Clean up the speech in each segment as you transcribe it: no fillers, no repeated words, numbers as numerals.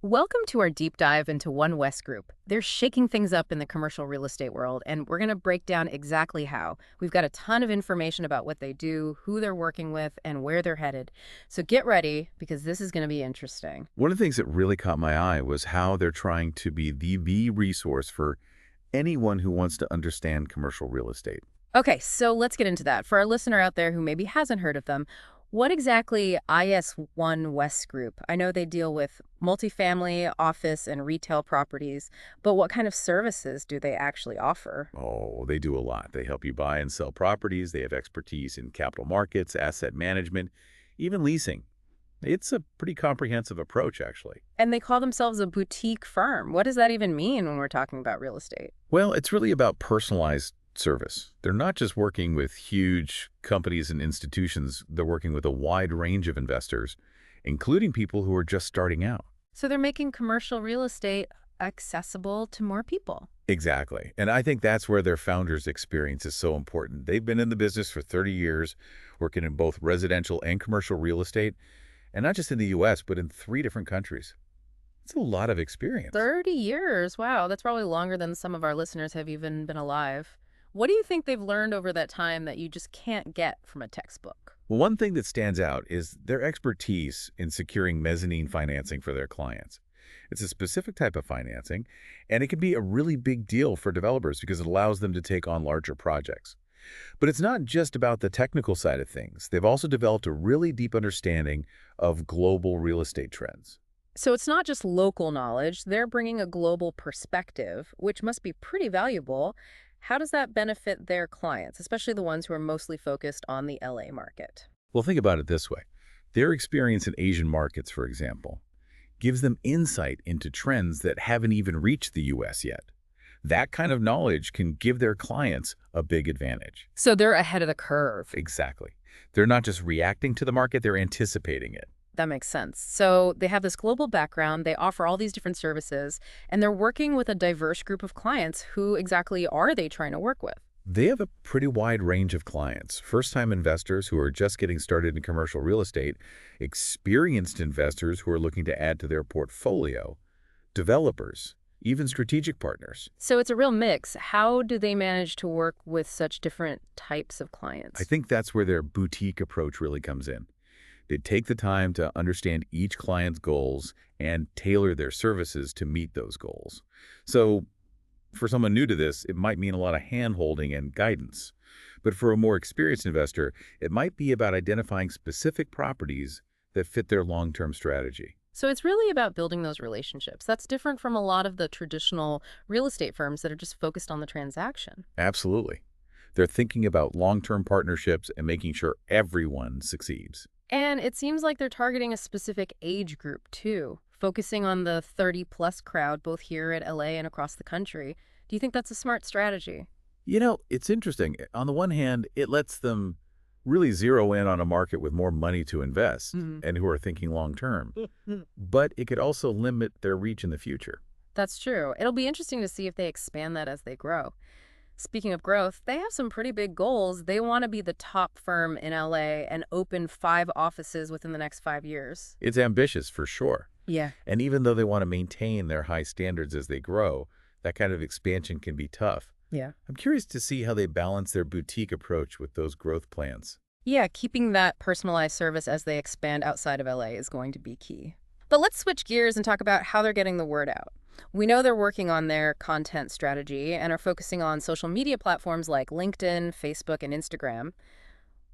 Welcome to our deep dive into One West Group. They're shaking things up in the commercial real estate world, and we're going to break down exactly how. We've got a ton of information about what they do, who they're working with, and where they're headed. So get ready, because this is going to be interesting. One of the things that really caught my eye was how they're trying to be the resource for anyone who wants to understand commercial real estate. Okay, so let's get into that. For our listener out there who maybe hasn't heard of them, what exactly is One West Group? I know they deal with multifamily, office, and retail properties, but what kind of services do they actually offer? Oh, they do a lot. They help you buy and sell properties. They have expertise in capital markets, asset management, even leasing. It's a pretty comprehensive approach, actually. And they call themselves a boutique firm. What does that even mean when we're talking about real estate? Well, it's really about personalized service. They're not just working with huge companies and institutions. They're working with a wide range of investors, including people who are just starting out. So they're making commercial real estate accessible to more people. Exactly. And I think that's where their founders' experience is so important. They've been in the business for 30 years, working in both residential and commercial real estate, and not just in the U.S., but in 3 different countries. It's a lot of experience. 30 years. Wow, that's probably longer than some of our listeners have even been alive. What do you think they've learned over that time that you just can't get from a textbook? Well, one thing that stands out is their expertise in securing mezzanine financing for their clients. It's a specific type of financing, and it can be a really big deal for developers because it allows them to take on larger projects. But it's not just about the technical side of things. They've also developed a really deep understanding of global real estate trends. So it's not just local knowledge, they're bringing a global perspective, which must be pretty valuable. How does that benefit their clients, especially the ones who are mostly focused on the LA market? Well, think about it this way. Their experience in Asian markets, for example, gives them insight into trends that haven't even reached the U.S. yet. That kind of knowledge can give their clients a big advantage. So they're ahead of the curve. Exactly. They're not just reacting to the market, they're anticipating it. That makes sense. So they have this global background, they offer all these different services, and they're working with a diverse group of clients. Who exactly are they trying to work with? They have a pretty wide range of clients. First-time investors who are just getting started in commercial real estate, experienced investors who are looking to add to their portfolio, developers, even strategic partners. So it's a real mix. How do they manage to work with such different types of I clients? think that's where their boutique approach really comes in. They take the time to understand each client's goals and tailor their services to meet those goals. So for someone new to this, it might mean a lot of hand-holding and guidance. But for a more experienced investor, it might be about identifying specific properties that fit their long-term strategy. So it's really about building those relationships. That's different from a lot of the traditional real estate firms that are just focused on the transaction. Absolutely. They're thinking about long-term partnerships and making sure everyone succeeds. And it seems like they're targeting a specific age group too, focusing on the 30-plus crowd both here at LA and across the country. Do you think that's a smart strategy? You know, it's interesting. On the one hand, it lets them really zero in on a market with more money to invest Mhm. and who are thinking long term. But it could also limit their reach in the future. That's true. It'll be interesting to see if they expand that as they grow. Speaking of growth, they have some pretty big goals. They want to be the top firm in LA and open 5 offices within the next 5 years. It's ambitious for sure. Yeah. And even though they want to maintain their high standards as they grow, that kind of expansion can be tough. Yeah. I'm curious to see how they balance their boutique approach with those growth plans. Yeah, keeping that personalized service as they expand outside of LA is going to be key. But let's switch gears and talk about how they're getting the word out. We know they're working on their content strategy and are focusing on social media platforms like LinkedIn, Facebook, and Instagram.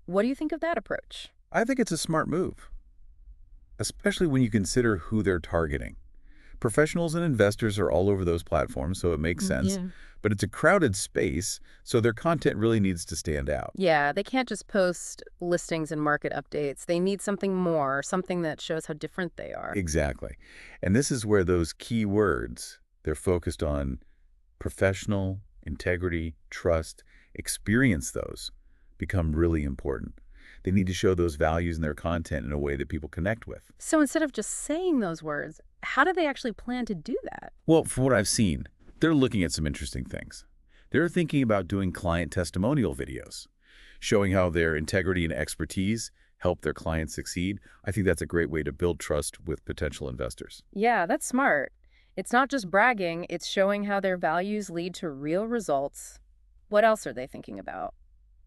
What do you think of that approach? I think it's a smart move, especially when you consider who they're targeting. Professionals and investors are all over those platforms, so it makes sense. Yeah. But it's a crowded space, so their content really needs to stand out. Yeah, they can't just post listings and market updates. They need something more, something that shows how different they are. Exactly. And this is where those key words, they're focused on professional, integrity, trust, experience those, become really important. They need to show those values in their content in a way that people connect with. So instead of just saying those words, how do they actually plan to do that? Well, from what I've seen, they're looking at some interesting things. They're thinking about doing client testimonial videos, showing how their integrity and expertise help their clients succeed, I think that's a great way to build trust with potential investors. Yeah, that's smart. It's not just bragging, it's showing how their values lead to real results. What else are they thinking about?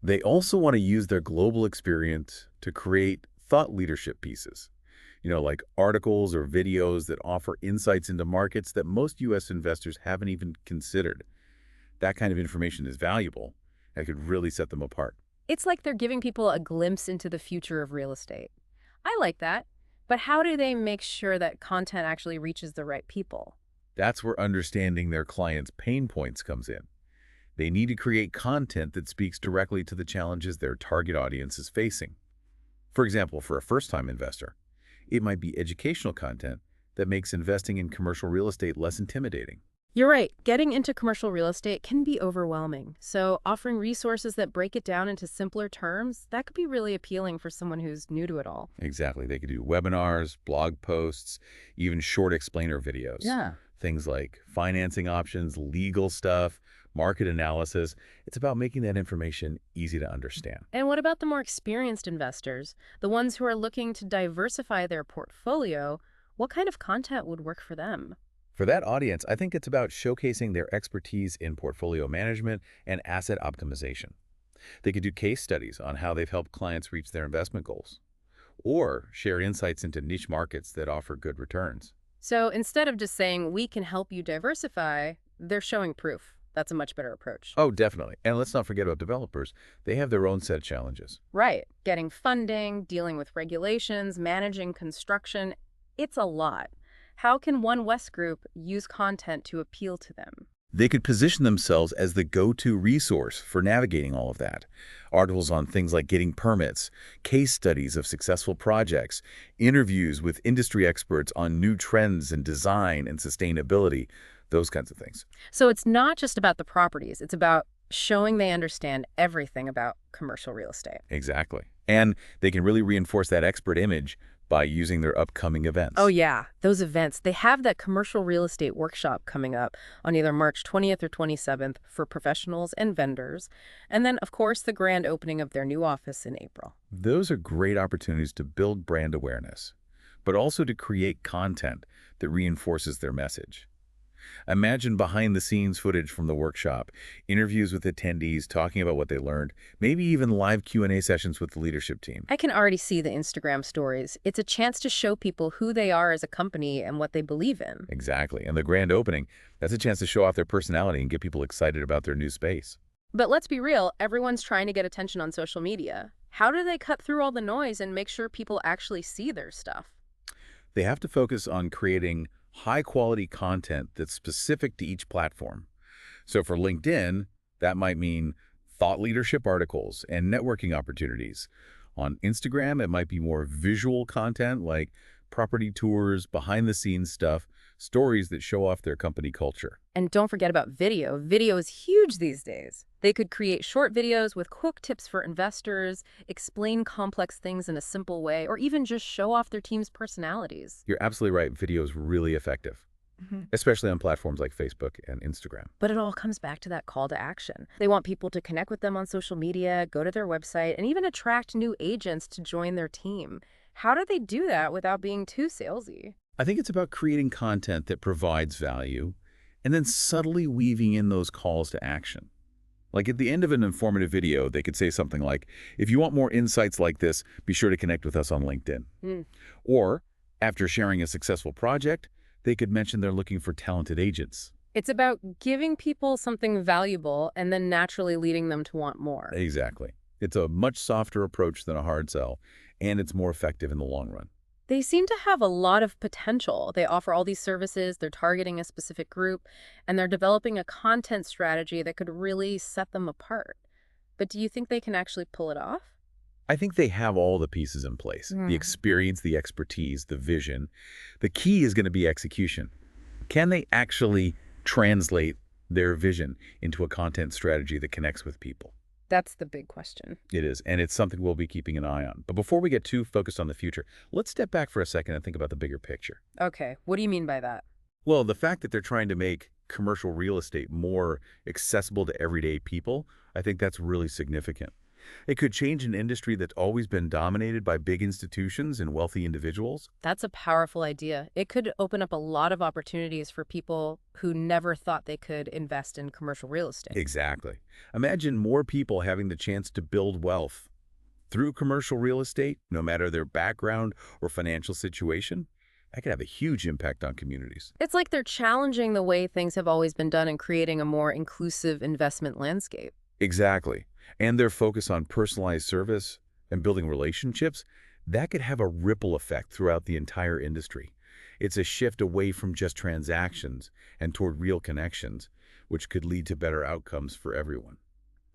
They also want to use their global experience to create thought leadership pieces, like articles or videos that offer insights into markets that most U.S. investors haven't even considered. That kind of information is valuable and could really set them apart. It's like they're giving people a glimpse into the future of real estate. I like that. But how do they make sure that content actually reaches the right people? That's where understanding their clients' pain points comes in. They need to create content that speaks directly to the challenges their target audience is facing. For example, for a first-time investor, it might be educational content that makes investing in commercial real estate less intimidating. You're right. Getting into commercial real estate can be overwhelming. So offering resources that break it down into simpler terms, that could be really appealing for someone who's new to it all. Exactly. They could do webinars, blog posts, even short explainer videos. Yeah. Things like financing options, legal stuff, market analysis. It's about making that information easy to understand. And what about the more experienced investors, the ones who are looking to diversify their portfolio? What kind of content would work for them? For that audience, I think it's about showcasing their expertise in portfolio management and asset optimization. They could do case studies on how they've helped clients reach their investment goals, or share insights into niche markets that offer good returns. So instead of just saying, we can help you diversify, they're showing proof. That's a much better approach. Oh, definitely. And let's not forget about developers. They have their own set of challenges. Right. Getting funding, dealing with regulations, managing construction, it's a lot. How can One West Group use content to appeal to them? They could position themselves as the go-to resource for navigating all of that. Articles on things like getting permits, case studies of successful projects, interviews with industry experts on new trends in design and sustainability, those kinds of things. So it's not just about the properties, it's about showing they understand everything about commercial real estate. Exactly. And they can really reinforce that expert image by using their upcoming Oh, events. yeah, those events. They have that commercial real estate workshop coming up on either March 20th or 27th for professionals and vendors. And then, of course, the grand opening of their new office in April. Those are great opportunities to build brand awareness, but also to create content that reinforces their message. Imagine behind-the-scenes footage from the workshop, interviews with attendees talking about what they learned, maybe even live Q&A sessions with the leadership team. I can already see the Instagram stories. It's a chance to show people who they are as a company and what they believe in. Exactly. And the grand opening, that's a chance to show off their personality and get people excited about their new space. But let's be real, everyone's trying to get attention on social media. How do they cut through all the noise and make sure people actually see their stuff? They have to focus on creating high-quality content that's specific to each platform. So for LinkedIn, that might mean thought leadership articles and networking opportunities. On Instagram, it might be more visual content like property tours, behind-the-scenes stuff, stories that show off their company culture. And don't forget about video. Video is huge these days. They could create short videos with quick tips for investors, explain complex things in a simple way, or even just show off their team's personalities. You're absolutely right. Video is really effective, especially on platforms like Facebook and Instagram. But it all comes back to that call to action. They want people to connect with them on social media, go to their website, and even attract new agents to join their team. How do they do that without being too salesy? I think it's about creating content that provides value and then subtly weaving in those calls to action. Like at the end of an informative video, they could say something like, if you want more insights like this, be sure to connect with us on LinkedIn. Hmm. Or after sharing a successful project, they could mention they're looking for talented agents. It's about giving people something valuable and then naturally leading them to want more. Exactly. It's a much softer approach than a hard sell, and it's more effective in the long run. They seem to have a lot of potential. They offer all these services, they're targeting a specific group, and they're developing a content strategy that could really set them apart. But do you think they can actually pull it off? I think they have all the pieces in place. The experience, the expertise, the vision. The key is going to be execution. Can they actually translate their vision into a content strategy that connects with people? That's the big question. It is, and it's something we'll be keeping an eye on. But before we get too focused on the future, let's step back for a second and think about the bigger picture. Okay, what do you mean by that? Well, the fact that they're trying to make commercial real estate more accessible to everyday people, I think that's really significant. It could change an industry that's always been dominated by big institutions and wealthy individuals. That's a powerful idea. It could open up a lot of opportunities for people who never thought they could invest in commercial real estate. Exactly. Imagine more people having the chance to build wealth through commercial real estate, no matter their background or financial situation. That could have a huge impact on communities. It's like they're challenging the way things have always been done and creating a more inclusive investment landscape. Exactly. And their focus on personalized service and building relationships, that could have a ripple effect throughout the entire industry. It's a shift away from just transactions and toward real connections, which could lead to better outcomes for everyone.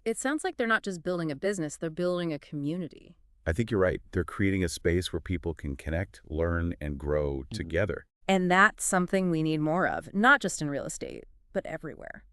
It sounds like they're not just building a business, they're building a community. I think you're right. They're creating a space where people can connect, learn, and grow together. And that's something we need more of, not just in real estate, but everywhere.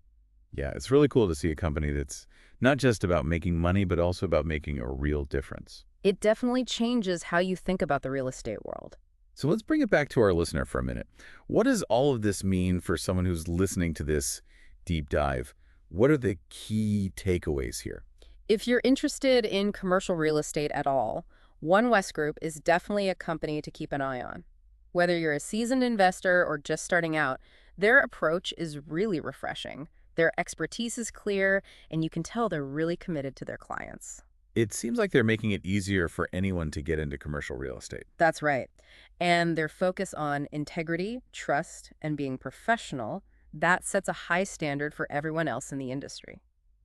Yeah, it's really cool to see a company that's not just about making money, but also about making a real difference. It definitely changes how you think about the real estate world. So let's bring it back to our listener for a minute. What does all of this mean for someone who's listening to this deep dive? What are the key takeaways here? If you're interested in commercial real estate at all, One West Group is definitely a company to keep an eye on. Whether you're a seasoned investor or just starting out, their approach is really refreshing. Their expertise is clear, and you can tell they're really committed to their clients. It seems like they're making it easier for anyone to get into commercial real estate. That's right. And their focus on integrity, trust, and being professional, that sets a high standard for everyone else in the industry.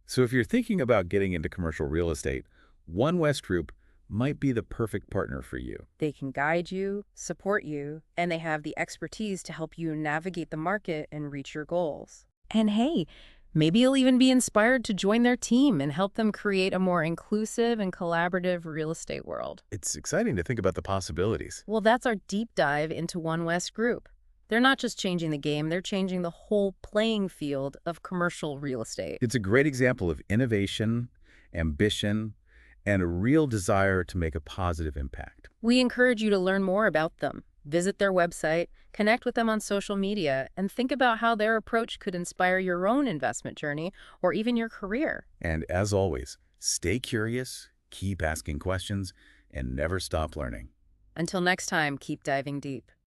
So if you're thinking about getting into commercial real estate, One West Group might be the perfect partner for you. They can guide you, support you, and they have the expertise to help you navigate the market and reach your goals. And hey, maybe you'll even be inspired to join their team and help them create a more inclusive and collaborative real estate world. It's exciting to think about the possibilities. Well, that's our deep dive into One West Group. They're not just changing the game, they're changing the whole playing field of commercial real estate. It's a great example of innovation, ambition, and a real desire to make a positive impact. We encourage you to learn more about them. Visit their website, connect with them on social media, and think about how their approach could inspire your own investment journey or even your career. And as always, stay curious, keep asking questions, and never stop learning. Until next time, keep diving deep.